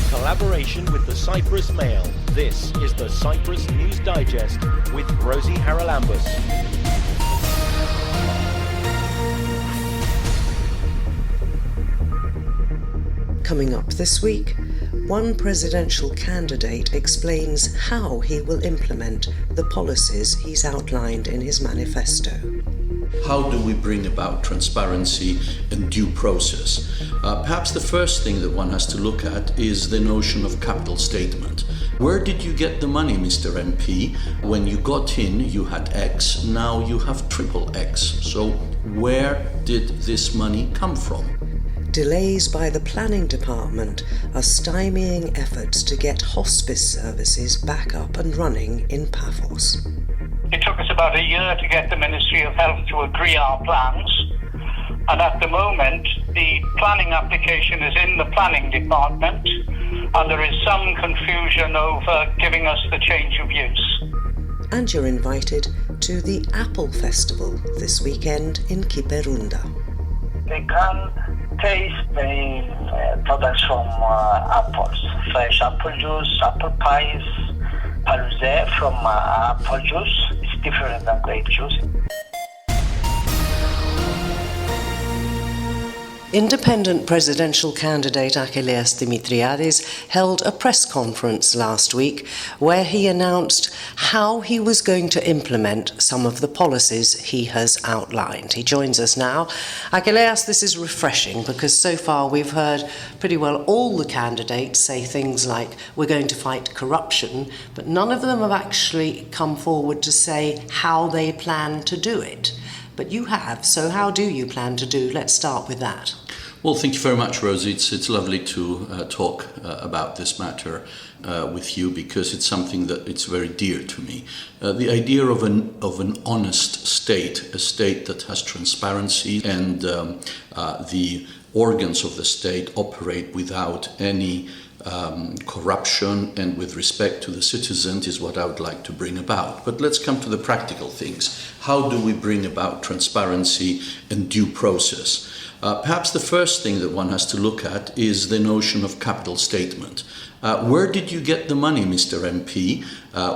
collaboration with the Cyprus Mail, this is the Cyprus News Digest with Rosie Haralambous. Coming up this week, one presidential candidate explains how he will implement the policies he's outlined in his manifesto. How do we bring about transparency and due process? Perhaps the first thing that one has to look at is the notion of capital statement. Where did you get the money, Mr. MP? When you got in, you had X, now you have triple X. So where did this money come from? Delays by the planning department are stymieing efforts to get hospice services back up and running in Paphos. It took us about a year to get the Ministry of Health to agree our plans, and at the moment the planning application is in the planning department and there is some confusion over giving us the change of use. And you're invited to the Apple Festival this weekend in Kyperounda. They can taste the products from apples, fresh apple juice, apple pies, palouze from apple juice. It's different than grape juice. Independent presidential candidate Achilleas Dimitriadis held a press conference last week where he announced how he was going to implement some of the policies he has outlined. He joins us now. Achilleas, this is refreshing because so far we've heard pretty well all the candidates say things like we're going to fight corruption, but none of them have actually come forward to say how they plan to do it. But you have, so how do you plan to do? Let's start with that. Well, thank you very much, Rosie. It's lovely to talk about this matter with you because it's something that it's very dear to me. The idea of an honest state, a state that has transparency and the organs of the state operate without any corruption and with respect to the citizen is what I would like to bring about. But let's come to the practical things. How do we bring about transparency and due process? Perhaps the first thing that one has to look at is the notion of capital statement. Where did you get the money, Mr. MP?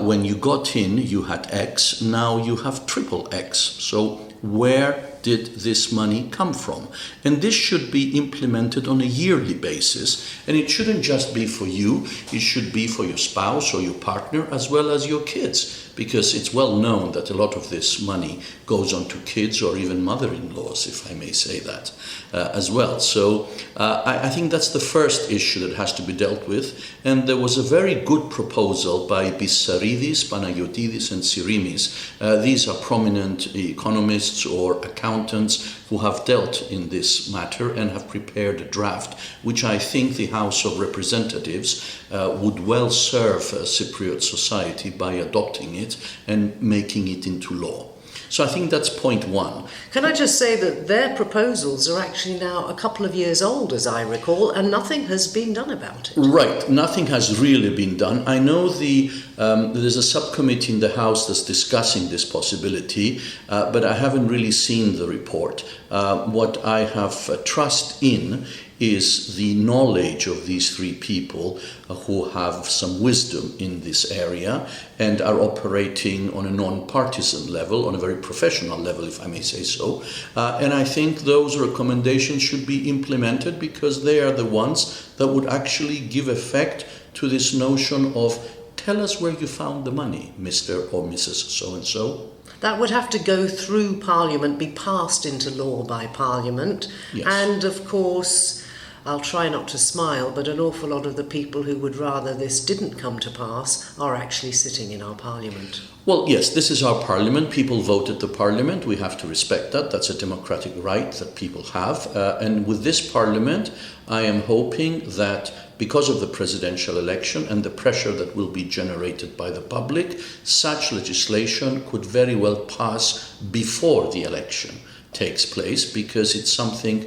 When you got in, you had X, now you have triple X. So where did this money come from? And this should be implemented on a yearly basis. And it shouldn't just be for you, it should be for your spouse or your partner as well as your kids. Because it's well known that a lot of this money goes on to kids or even mother-in-laws, if I may say that, as well. So I think that's the first issue that has to be dealt with. And there was a very good proposal by Bissaridis, Panagiotis and Sirimis. These are prominent economists or accountants who have dealt in this matter and have prepared a draft, which I think the House of Representatives would well serve Cypriot society by adopting it and making it into law. So I think that's point one. Can I just say that their proposals are actually now a couple of years old, as I recall, and nothing has been done about it. Right, nothing has really been done. I know there's a subcommittee in the House that's discussing this possibility, but I haven't really seen the report. What I have trust in is the knowledge of these three people who have some wisdom in this area and are operating on a non-partisan level, on a very professional level, if I may say so. And I think those recommendations should be implemented because they are the ones that would actually give effect to this notion of tell us where you found the money, Mr. or Mrs. So-and-so. That would have to go through Parliament, be passed into law by Parliament. Yes. And of course, I'll try not to smile, but an awful lot of the people who would rather this didn't come to pass are actually sitting in our Parliament. Well, yes, this is our Parliament. People voted the Parliament. We have to respect that. That's a democratic right that people have. And with this Parliament, I am hoping that because of the presidential election and the pressure that will be generated by the public, such legislation could very well pass before the election takes place, because it's something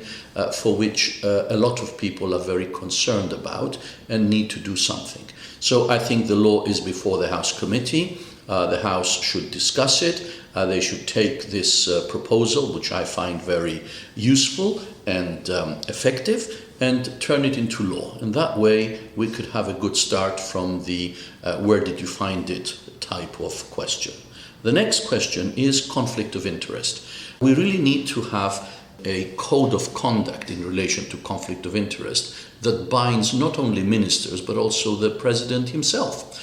for which a lot of people are very concerned about and need to do something. So I think the law is before the House Committee. The House should discuss it. They should take this proposal, which I find very useful and effective, and turn it into law. And that way we could have a good start from the where did you find it type of question. The next question is conflict of interest. We really need to have a code of conduct in relation to conflict of interest that binds not only ministers but also the president himself,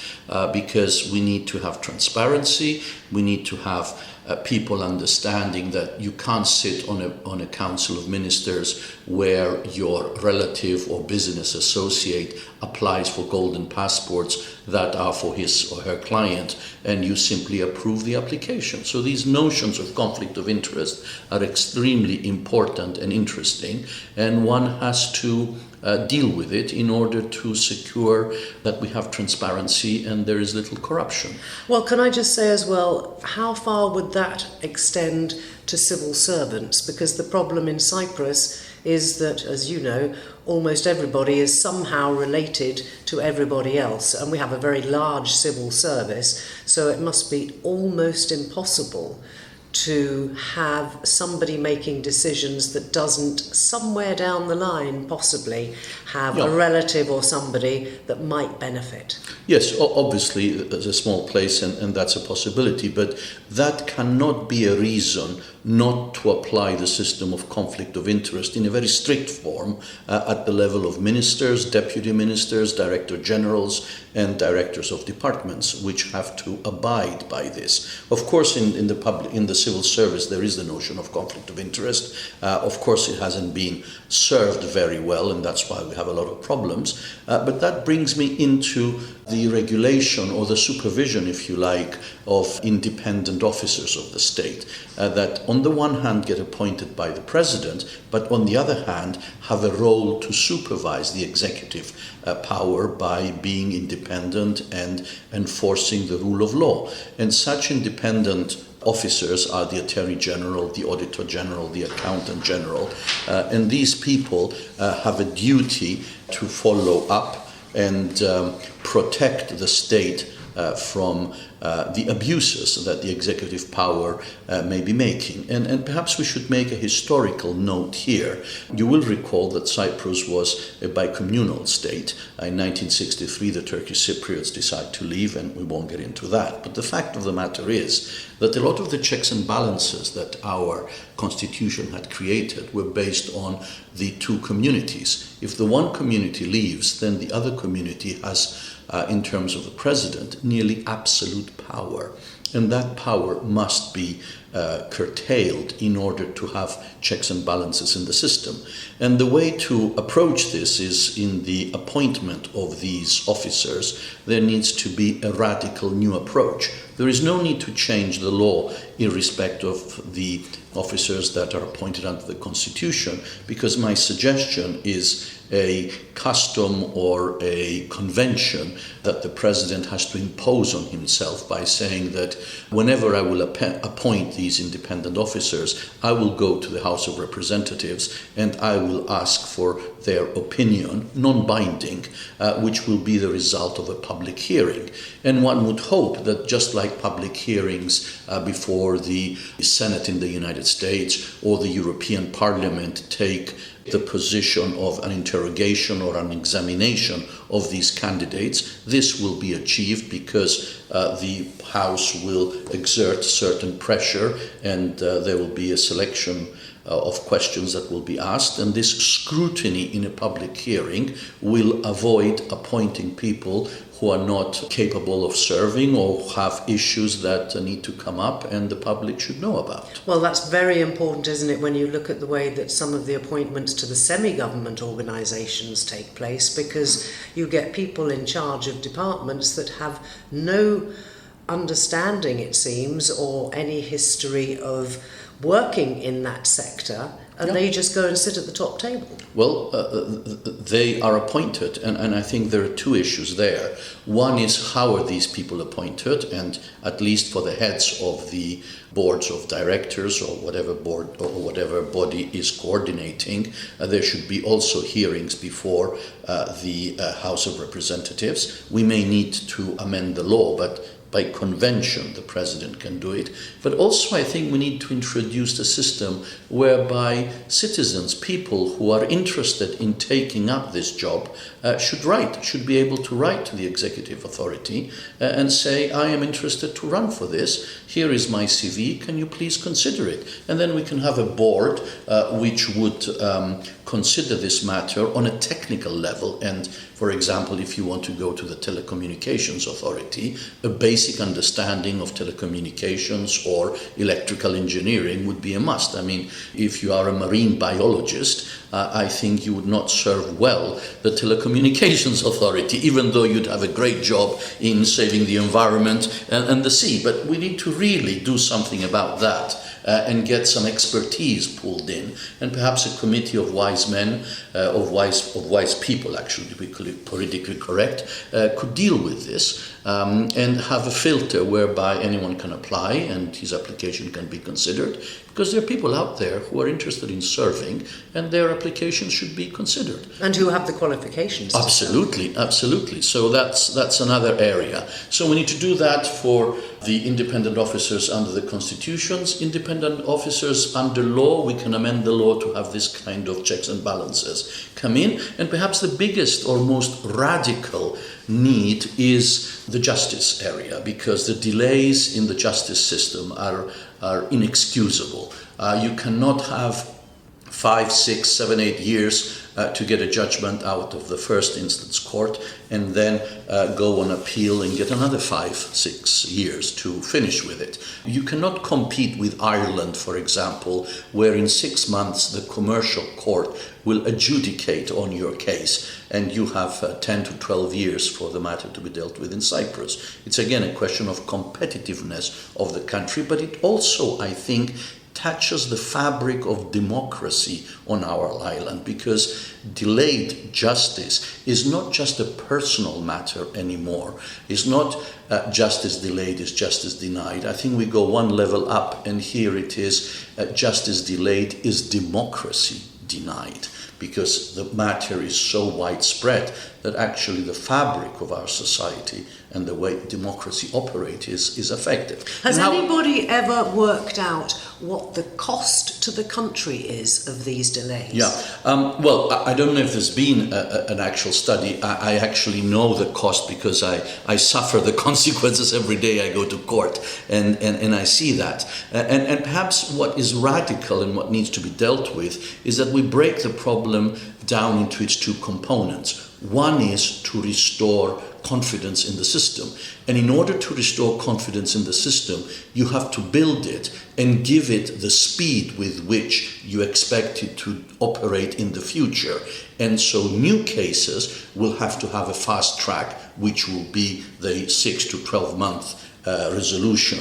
because we need to have transparency, we need to have people understanding that you can't sit on a council of ministers where your relative or business associate applies for golden passports that are for his or her client and you simply approve the application. So these notions of conflict of interest are extremely important and interesting, and one has to deal with it in order to secure that we have transparency and there is little corruption. Well, can I just say as well, how far would that extend to civil servants? Because the problem in Cyprus is that, as you know, almost everybody is somehow related to everybody else, and we have a very large civil service, so it must be almost impossible to have somebody making decisions that doesn't somewhere down the line possibly have a relative or somebody that might benefit. Yes, obviously there's a small place and that's a possibility, but that cannot be a reason not to apply the system of conflict of interest in a very strict form at the level of ministers, deputy ministers, director generals and directors of departments, which have to abide by this. Of course, in the civil service there is the notion of conflict of interest. Of course it hasn't been served very well, and that's why we have a lot of problems. But that brings me into the regulation or the supervision, if you like, of independent officers of the state that on the one hand get appointed by the president, but on the other hand have a role to supervise the executive power by being independent and enforcing the rule of law. And such independent officers are the Attorney General, the Auditor General, the Accountant General, and these people have a duty to follow up and protect the state from the abuses that the executive power may be making. And perhaps we should make a historical note here. You will recall that Cyprus was a bicommunal state. In 1963, the Turkish Cypriots decided to leave, and we won't get into that. But the fact of the matter is that a lot of the checks and balances that our constitution had created were based on the two communities. If the one community leaves, then the other community has in terms of the president, nearly absolute power. And that power must be curtailed in order to have checks and balances in the system. And the way to approach this is in the appointment of these officers, there needs to be a radical new approach. There is no need to change the law in respect of the officers that are appointed under the Constitution, because my suggestion is a custom or a convention that the president has to impose on himself by saying that whenever I will appoint these independent officers, I will go to the House of Representatives and I will ask for their opinion, non-binding, which will be the result of a public hearing. And one would hope that just like public hearings before the Senate in the United States or the European Parliament take the position of an interrogation or an examination of these candidates, this will be achieved because the House will exert certain pressure and there will be a selection of questions that will be asked, and this scrutiny in a public hearing will avoid appointing people who are not capable of serving or have issues that need to come up and the public should know about. Well, that's very important, isn't it, when you look at the way that some of the appointments to the semi-government organisations take place, because you get people in charge of departments that have no understanding, it seems, or any history of working in that sector, and they just go and sit at the top table. Well, they are appointed, and I think there are two issues there. One is, how are these people appointed? And at least for the heads of the boards of directors or whatever board or whatever body is coordinating, there should be also hearings before the House of Representatives. We may need to amend the law, but by convention the president can do it, but also I think we need to introduce a system whereby citizens, people who are interested in taking up this job, should be able to write to the executive authority and say, I am interested to run for this, here is my CV, can you please consider it? And then we can have a board which would consider this matter on a technical level. And for example, if you want to go to the telecommunications authority, a basic understanding of telecommunications or electrical engineering would be a must. I mean, if you are a marine biologist, I think you would not serve well the telecommunications authority, even though you'd have a great job in saving the environment and the sea. But we need to really do something about that. And get some expertise pulled in, and perhaps a committee of wise men, of wise people, actually, to be politically correct, could deal with this and have a filter whereby anyone can apply and his application can be considered, because there are people out there who are interested in serving and their applications should be considered. And who have the qualifications. Absolutely, absolutely. So that's another area. So we need to do that for the independent officers under the constitutions, independent officers under law. We can amend the law to have this kind of checks and balances come in. And perhaps the biggest or most radical need is the justice area, because the delays in the justice system are inexcusable. You cannot have 5, 6, 7, 8 years to get a judgment out of the first instance court and then go on appeal and get another 5, 6 years to finish with it. You cannot compete with Ireland, for example, where in 6 months the commercial court will adjudicate on your case and you have 10 to 12 years for the matter to be dealt with in Cyprus. It's again a question of competitiveness of the country, but it also, I think, touches the fabric of democracy on our island, because delayed justice is not just a personal matter anymore. It's not justice delayed is justice denied. I think we go one level up, and here it is justice delayed is democracy denied, because the matter is so widespread that actually the fabric of our society and the way democracy operates is affected. Has anybody ever worked out what the cost to the country is of these delays? Yeah, well, I don't know if there's been an actual study. I actually know the cost because I suffer the consequences every day I go to court, and I see that. And perhaps what is radical and what needs to be dealt with is that we break the problem down into its two components. One is to restore confidence in the system. And in order to restore confidence in the system, you have to build it and give it the speed with which you expect it to operate in the future. And so new cases will have to have a fast track, which will be the 6 to 12 month resolution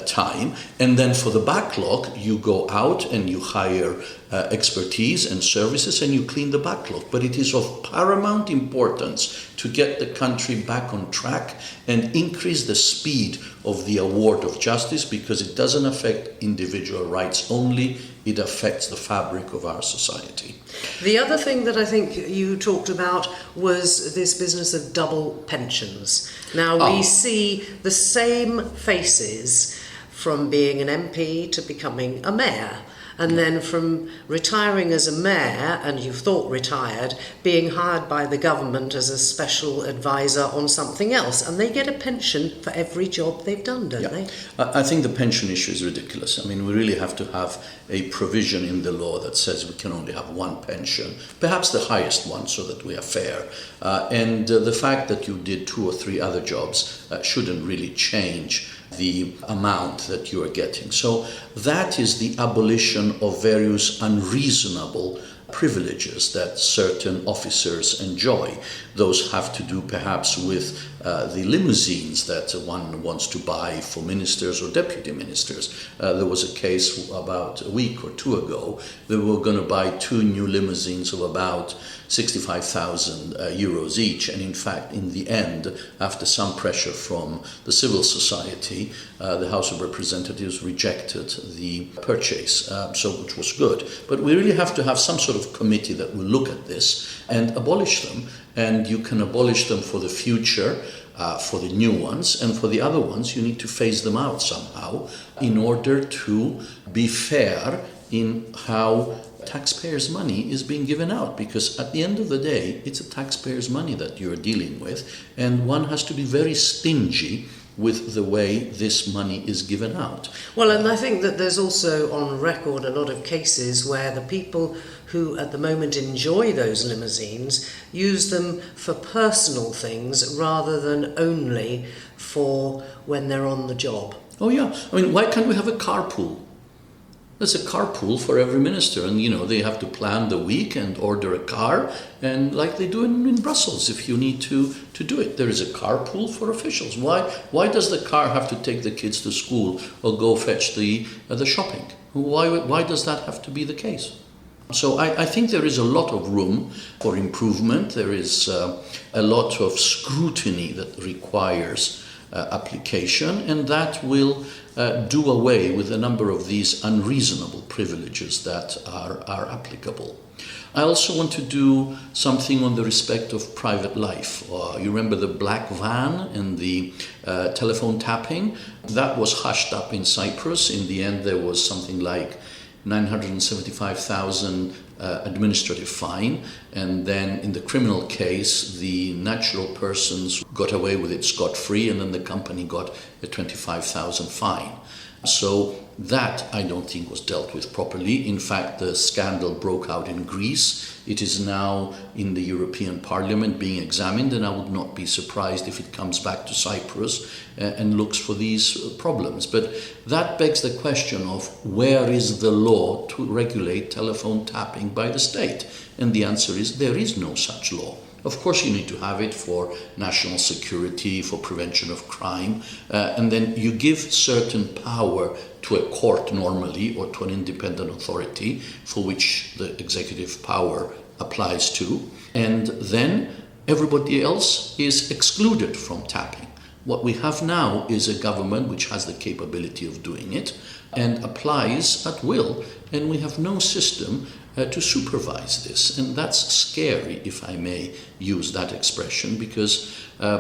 time. And then for the backlog, you go out and you hire expertise and services and you clean the backlog. But it is of paramount importance to get the country back on track and increase the speed of the award of justice, because it doesn't affect individual rights only, it affects the fabric of our society. The other thing that I think you talked about was this business of double pensions. Now we see the same faces from being an MP to becoming a mayor, and then from retiring as a mayor, and you thought retired, being hired by the government as a special advisor on something else, and they get a pension for every job they've done, don't they? I think the pension issue is ridiculous. I mean, we really have to have a provision in the law that says we can only have one pension, perhaps the highest one, so that we are fair. And the fact that you did 2 or 3 other jobs shouldn't really change the amount that you are getting. So that is the abolition of various unreasonable privileges that certain officers enjoy. Those have to do perhaps with the limousines that one wants to buy for ministers or deputy ministers. There was a case about a week or 2 ago. They were going to buy 2 new limousines of about 65,000 euros each, and in fact in the end, after some pressure from the civil society, the House of Representatives rejected the purchase, which was good. But we really have to have some sort of committee that will look at this and abolish them, and you can abolish them for the future, for the new ones, and for the other ones you need to phase them out somehow in order to be fair in how taxpayers' money is being given out, because at the end of the day it's a taxpayers' money that you're dealing with, and one has to be very stingy with the way this money is given out. Well, and I think that there's also on record a lot of cases where the people who at the moment enjoy those limousines use them for personal things rather than only for when they're on the job. Oh yeah, I mean, why can't we have a carpool? There's a carpool for every minister, and they have to plan the week and order a car, and like they do in Brussels, if you need to do it. There is a carpool for officials. Why does the car have to take the kids to school or go fetch the shopping? Why does that have to be the case? So I think there is a lot of room for improvement. There is a lot of scrutiny that requires application, and that will do away with a number of these unreasonable privileges that are applicable. I also want to do something on the respect of private life. You remember the black van and the telephone tapping? That was hushed up in Cyprus. In the end, there was something like 975,000 administrative fine, and then in the criminal case the natural persons got away with it scot-free, and then the company got a 25,000 fine. So that I don't think was dealt with properly. In fact, the scandal broke out in Greece. It is now in the European Parliament being examined, and I would not be surprised if it comes back to Cyprus and looks for these problems. But that begs the question of where is the law to regulate telephone tapping by the state? And the answer is there is no such law. Of course, you need to have it for national security, for prevention of crime, and then you give certain power to a court normally, or to an independent authority for which the executive power applies to, and then everybody else is excluded from tapping. What we have now is a government which has the capability of doing it and applies at will, and we have no system to supervise this. And that's scary, if I may use that expression, because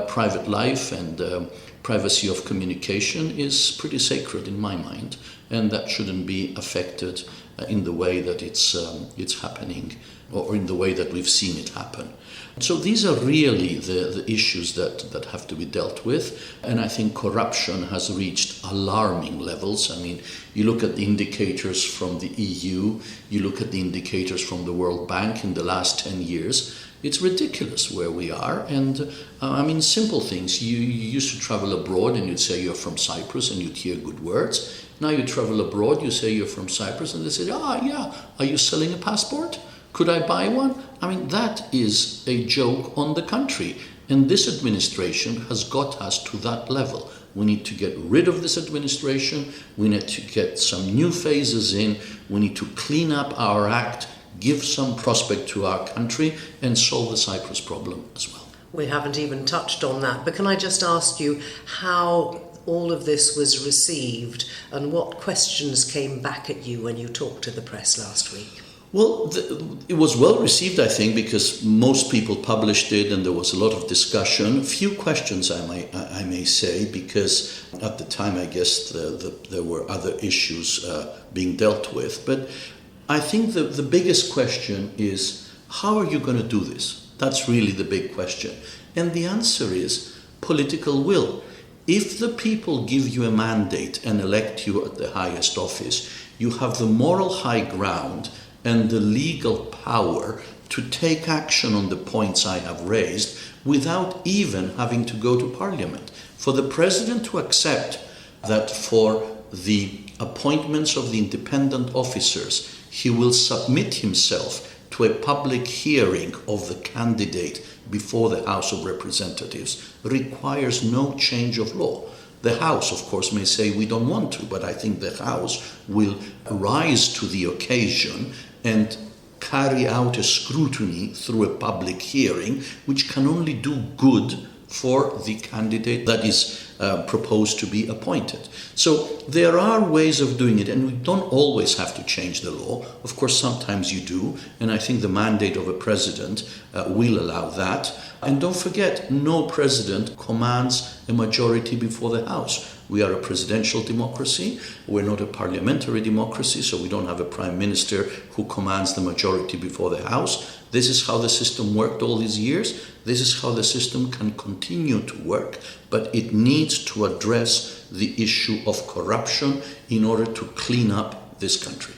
private life and privacy of communication is pretty sacred in my mind, and that shouldn't be affected in the way that it's happening, or in the way that we've seen it happen. So these are really the issues that have to be dealt with, and I think corruption has reached alarming levels. I mean, you look at the indicators from the EU, you look at the indicators from the World Bank in the last 10 years, it's ridiculous where we are. And I mean, simple things. You used to travel abroad and you'd say you're from Cyprus and you'd hear good words. Now you travel abroad, you say you're from Cyprus, and they say, yeah, are you selling a passport? Could I buy one? I mean, that is a joke on the country. And this administration has got us to that level. We need to get rid of this administration. We need to get some new phases in. We need to clean up our act, give some prospect to our country, and solve the Cyprus problem as well. We haven't even touched on that, but can I just ask you how all of this was received and what questions came back at you when you talked to the press last week? Well, it was well received, I think, because most people published it and there was a lot of discussion. A few questions, I may say, because at the time, I guess, there were other issues being dealt with. But I think the biggest question is, how are you going to do this? That's really the big question. And the answer is political will. If the people give you a mandate and elect you at the highest office, you have the moral high ground and the legal power to take action on the points I have raised without even having to go to Parliament. For the President to accept that for the appointments of the independent officers, he will submit himself to a public hearing of the candidate before the House of Representatives requires no change of law. The House, of course, may say we don't want to, but I think the House will rise to the occasion and carry out a scrutiny through a public hearing, which can only do good for the candidate that is proposed to be appointed. So there are ways of doing it, and we don't always have to change the law. Of course, sometimes you do, and I think the mandate of a president will allow that. And don't forget, no president commands a majority before the House. We are a presidential democracy. We're not a parliamentary democracy, so we don't have a prime minister who commands the majority before the House. This is how the system worked all these years. This is how the system can continue to work, but it needs to address the issue of corruption in order to clean up this country.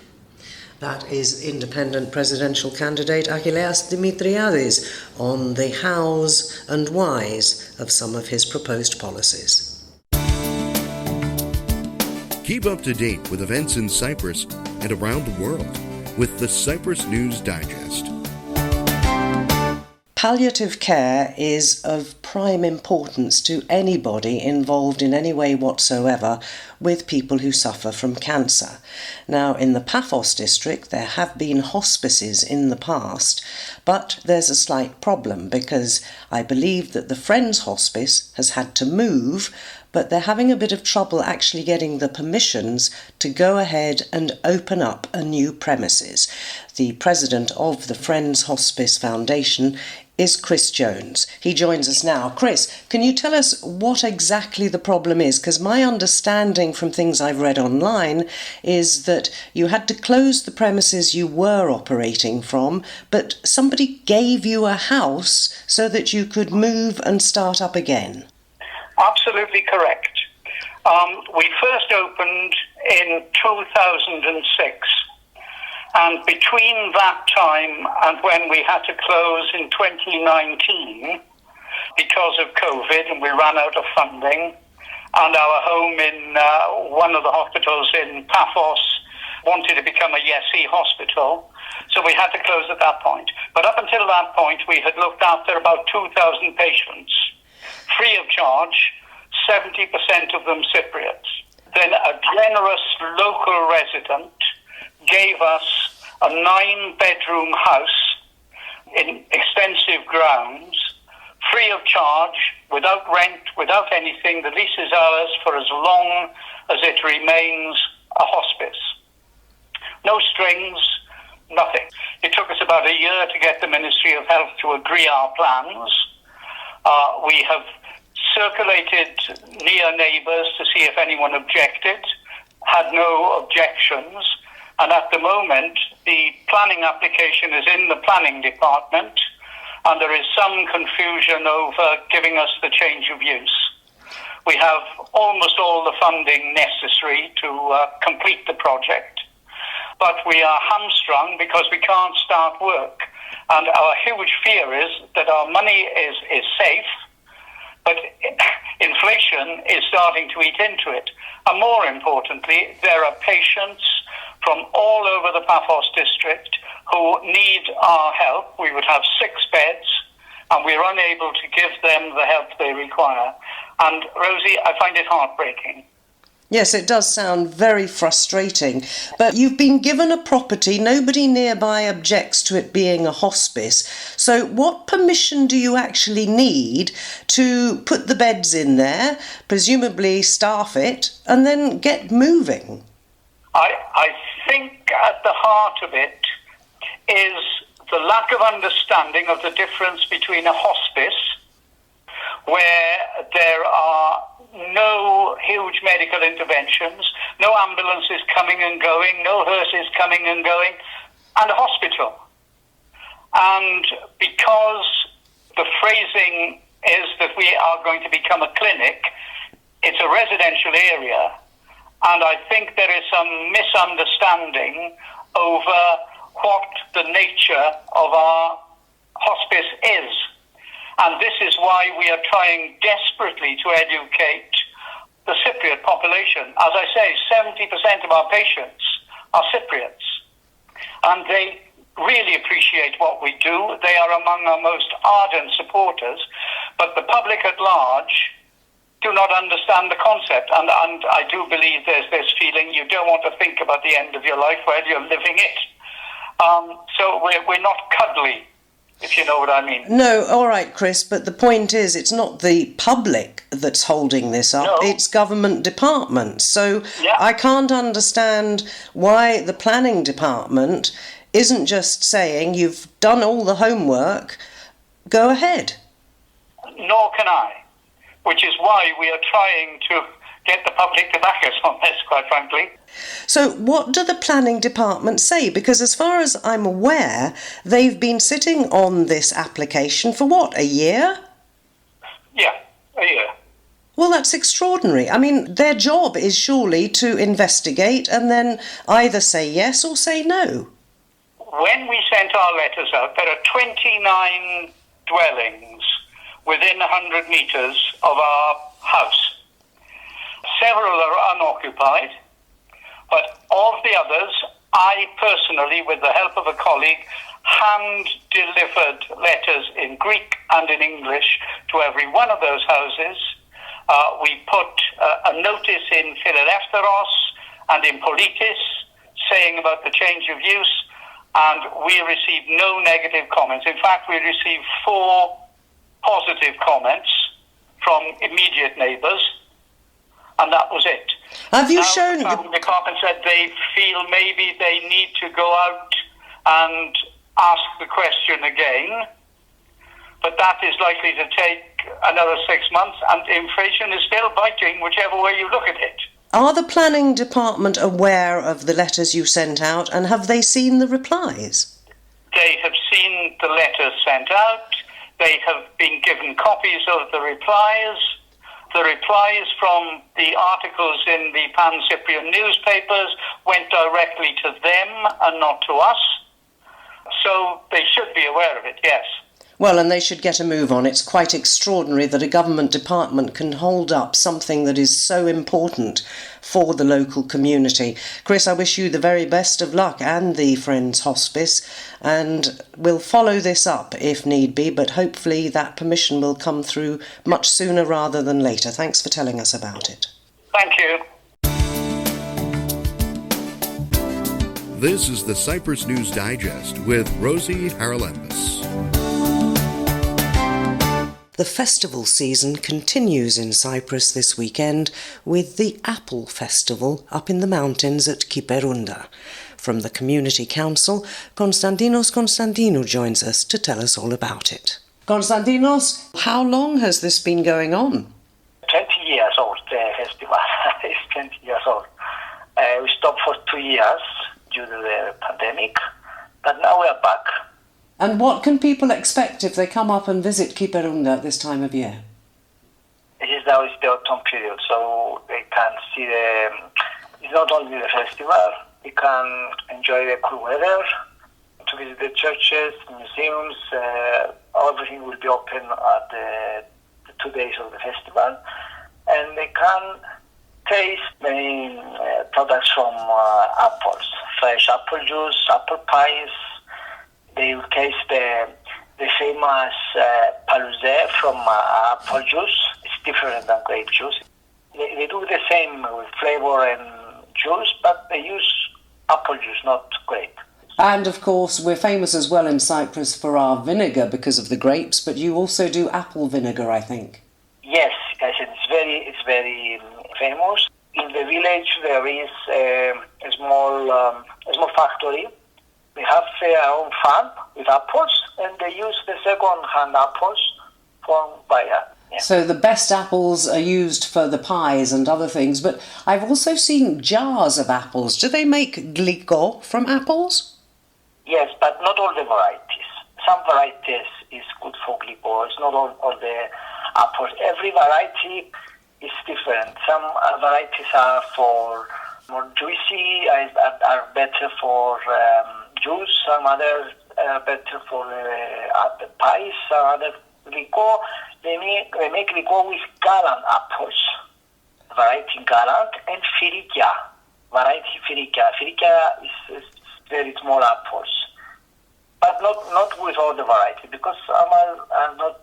That is independent presidential candidate Achilleas Dimitriadis on the hows and whys of some of his proposed policies. Keep up to date with events in Cyprus and around the world with the Cyprus News Digest. Palliative care is of prime importance to anybody involved in any way whatsoever with people who suffer from cancer. Now, in the Paphos district, there have been hospices in the past, but there's a slight problem because I believe that the Friends Hospice has had to move, but they're having a bit of trouble actually getting the permissions to go ahead and open up a new premises. The president of the Friends Hospice Foundation is Chris Jones. He joins us now. Chris, can you tell us what exactly the problem is? Because my understanding from things I've read online is that you had to close the premises you were operating from, but somebody gave you a house so that you could move and start up again. Absolutely correct. We first opened in 2006. And between that time and when we had to close in 2019 because of COVID and we ran out of funding, and our home in one of the hospitals in Paphos wanted to become a YESI hospital, so we had to close at that point. But up until that point, we had looked after about 2,000 patients, free of charge, 70% of them Cypriots. Then a generous local resident gave us a 9-bedroom house in extensive grounds, free of charge, without rent, without anything. The lease is ours for as long as it remains a hospice. No strings, nothing. It took us about a year to get the Ministry of Health to agree our plans. We have circulated near neighbours to see if anyone objected, had no objections. And at the moment, the planning application is in the planning department, and there is some confusion over giving us the change of use. We have almost all the funding necessary to complete the project, but we are hamstrung because we can't start work. And our huge fear is that our money is safe, but inflation is starting to eat into it. And more importantly, there are patients from all over the Paphos district who need our help. We would have 6 beds, and we're unable to give them the help they require. And Rosie, I find it heartbreaking. Yes, it does sound very frustrating, but you've been given a property, nobody nearby objects to it being a hospice, so what permission do you actually need to put the beds in there, presumably staff it, and then get moving? I think at the heart of it is the lack of understanding of the difference between a hospice, where there are no huge medical interventions, no ambulances coming and going, no hearses coming and going, and a hospital. And because the phrasing is that we are going to become a clinic, it's a residential area, and I think there is some misunderstanding over what the nature of our hospice is. And this is why we are trying desperately to educate the Cypriot population. As I say, 70% of our patients are Cypriots, and they really appreciate what we do. They are among our most ardent supporters, but the public at large do not understand the concept, and I do believe there's this feeling you don't want to think about the end of your life while you're living it. So we're not cuddly if you know what I mean. No, all right, Chris, but the point is it's not the public that's holding this up, No. it's government departments. So Yeah. I can't understand why the planning department isn't just saying you've done all the homework, go ahead. Nor can I, which is why we are trying to get the public to back us on this, quite frankly. So what do the planning department say? Because as far as I'm aware, they've been sitting on this application for what, a year? Yeah, a year. Well, that's extraordinary. I mean, their job is surely to investigate and then either say yes or say no. When we sent our letters out, there are 29 dwellings within 100 metres of our house. Several are unoccupied, but of the others, I personally, with the help of a colleague, hand-delivered letters in Greek and in English to every one of those houses. We put a notice in Phileleftheros and in Politis saying about the change of use, and we received no negative comments. In fact, we received 4 positive comments from immediate neighbours, and that was it. Have you now, shown... The planning department said they feel maybe they need to go out and ask the question again, but that is likely to take another 6 months, and inflation is still biting whichever way you look at it. Are the planning department aware of the letters you sent out, and have they seen the replies? They have seen the letters sent out. They have been given copies of the replies. The replies from the articles in the Pan-Cyprian newspapers went directly to them and not to us. So they should be aware of it, yes. Well, and they should get a move on. It's quite extraordinary that a government department can hold up something that is so important for the local community. Chris, I wish you the very best of luck and the Friends Hospice, and we'll follow this up if need be, but hopefully that permission will come through much sooner rather than later. Thanks for telling us about it. Thank you. This is the Cyprus News Digest with Rosie Haralambous. The festival season continues in Cyprus this weekend with the Apple Festival up in the mountains at Kyperounda. From the Community Council, Konstantinos Konstantinou joins us to tell us all about it. Konstantinos, how long has this been going on? 20 years old, the festival. It's 20 years old. We stopped for 2 years due to the pandemic, but now we are back. And what can people expect if they come up and visit Kyperounda at this time of year? Now is the autumn period, so they can see it's not only the festival, they can enjoy the cool weather, to visit the churches, museums, everything will be open at the 2 days of the festival, and they can taste many products from apples, fresh apple juice, apple pies. They will taste the famous Paphos from apple juice. It's different than grape juice. They do the same with flavor and juice, but they use apple juice, not grape. And of course, we're famous as well in Cyprus for our vinegar because of the grapes, but you also do apple vinegar, I think. Yes, it's very famous. In the village, there is a small factory. They have their own farm with apples, and they use the second-hand apples from buyer. Yeah. So the best apples are used for the pies and other things, but I've also seen jars of apples. Do they make gliko from apples? Yes, but not all the varieties. Some varieties is good for gliko. It's not all the apples. Every variety is different. Some varieties are for more juicy, are better for juice, some others better for pies, some other gliko. They make gliko with gallant apples, variety gallant, and firikia, variety firikia. Firikia is very small apples, but not with all the variety, because some are not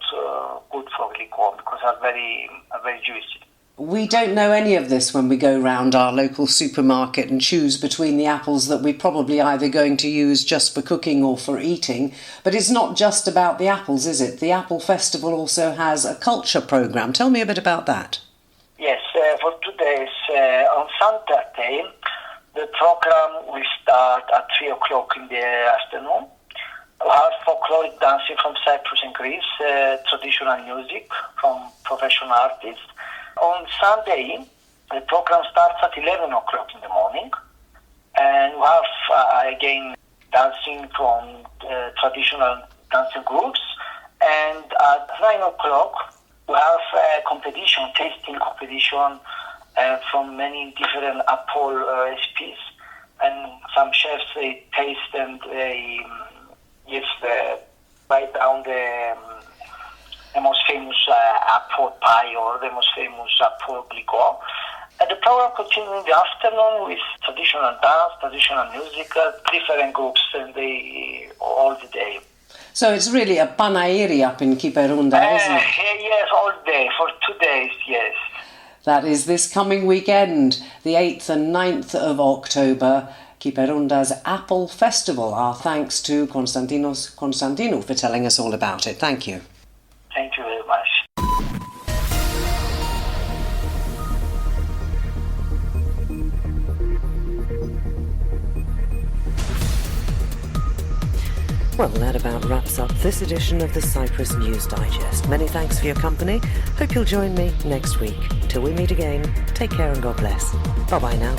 good for gliko because are very juicy. We don't know any of this when we go round our local supermarket and choose between the apples that we're probably either going to use just for cooking or for eating. But it's not just about the apples, is it? The Apple Festival also has a culture programme. Tell me a bit about that. Yes, for 2 days, on Saturday, the program will start at 3 o'clock in the afternoon. We have folkloric dancing from Cyprus and Greece, traditional music from professional artists. On Sunday, the program starts at 11 o'clock in the morning, and we have, again, dancing from traditional dancing groups, and at 9 o'clock, we have a competition, tasting competition from many different apple recipes, and some chefs, they taste and they write down the most famous apple pie or the most famous apple glicot. And the program continues in the afternoon with traditional dance, traditional music, different groups, and they all the day. So it's really a panairi up in Kyperounda, isn't it? Yes, all day, for 2 days, yes. That is this coming weekend, the 8th and 9th of October, Kyperounda's Apple Festival. Our thanks to Konstantinou for telling us all about it. Thank you. Thank you very much. Well, that about wraps up this edition of the Cyprus News Digest. Many thanks for your company. Hope you'll join me next week. Till we meet again, take care and God bless. Bye-bye now.